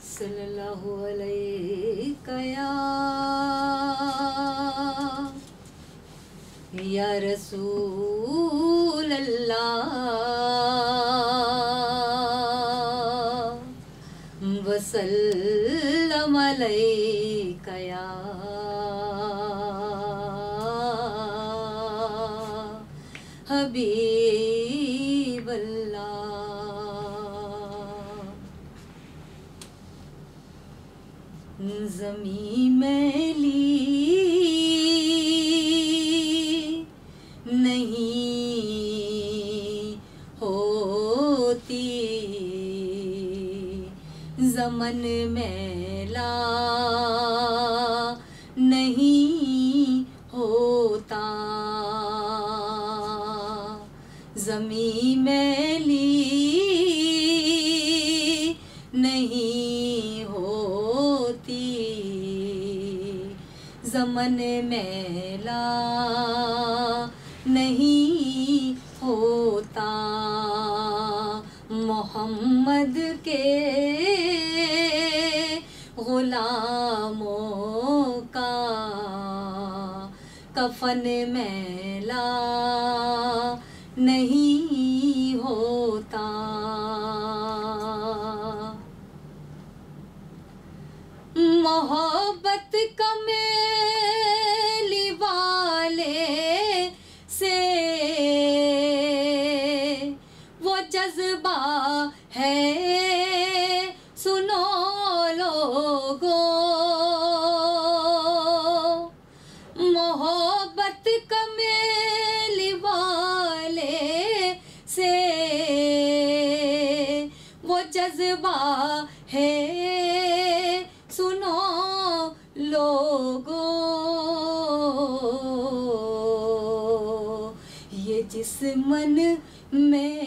सल्लल्लाहु अलैहि या रसूल अल्लाह वसल्लम अलैका या हबीब अल्लाह। ज़मीं मैली नहीं होती, ज़मन मैला नहीं होता। ज़मीं मैली नहीं होती, ज़मन मैला नहीं होता। मोहम्मद के ग़ुलामों का कफ़न मैला नहीं होता। मोहब्बत का मेली वाले से वो जज्बा है, सुनो लोगों। मोहब्बत का मेली वाले से वो जज्बा है, सुनो लोगों। ये जिस मन में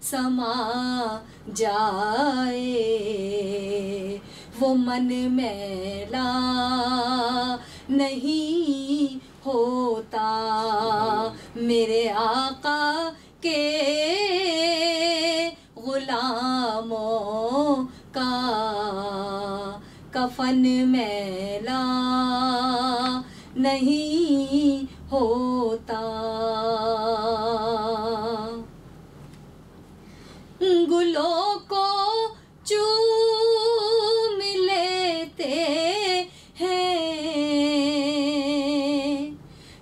समा जाए, वो मन मैला नहीं होता। मेरे आका के ग़ुलामों का कफ़न मैला नहीं होता। गुलों को चूम लेते हैं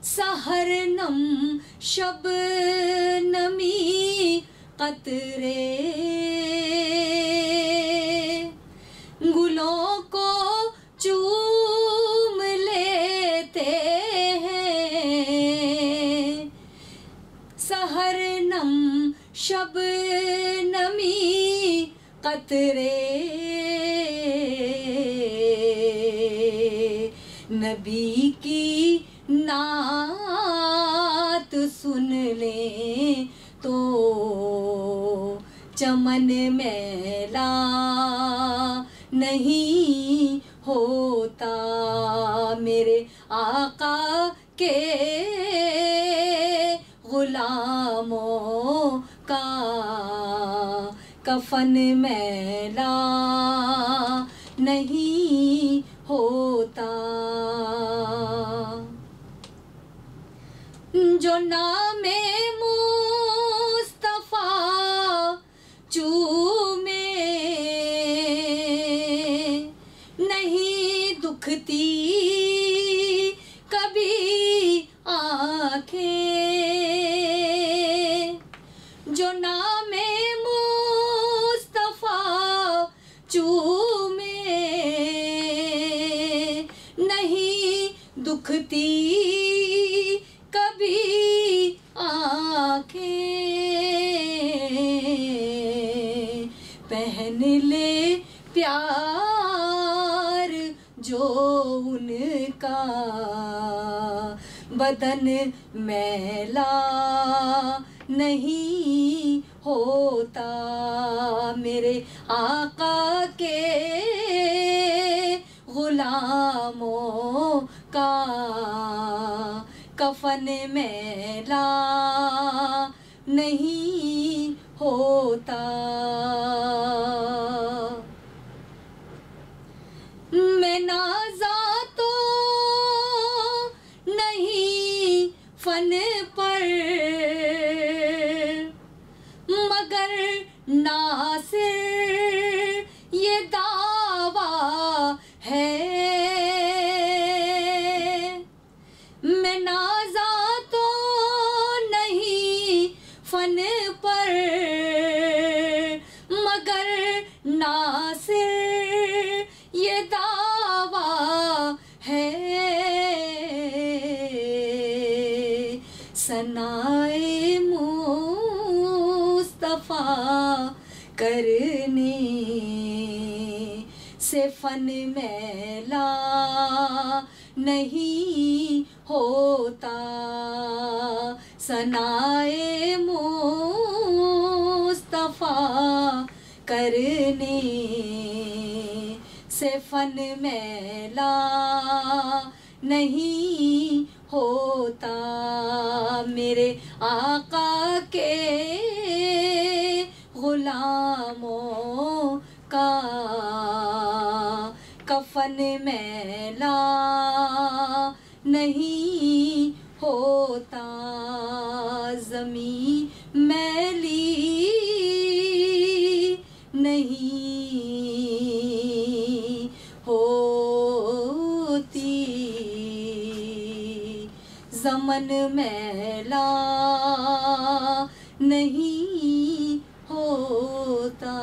सहरनम शबनमी कतरे। गुलों को चूम लेते हैं सहरनम शबनमी कतरे। नबी की नात सुन लें तो चमन मैला नहीं होता। मेरे आका के ग़ुलामों का कफ़न मैला नहीं होता। जो नामे मुस्तफ़ा चूमे नहीं दुखती कभी आँखें। जो नामे मुस्तफ़ा चूमे नहीं दुखती कभी आँखें। पहन ले प्यार जो उनका, बदन मैला नहीं होता। मेरे आका के ग़ुलामों का कफ़न मैला नहीं होता। नासिर ये दावा है, मैं नाज़ा तो नहीं फन पर, मगर नासिर ये दावा है। सनाए मुस्तफ़ा करने से फन मैला नहीं होता, सनाए मुस्तफ़ा करने से फन मैला नहीं होता। मेरे आका के गुलामों का कफन मैला नहीं होता, ज़मीं मैली नहीं होती, ज़मन मैला नहीं होता।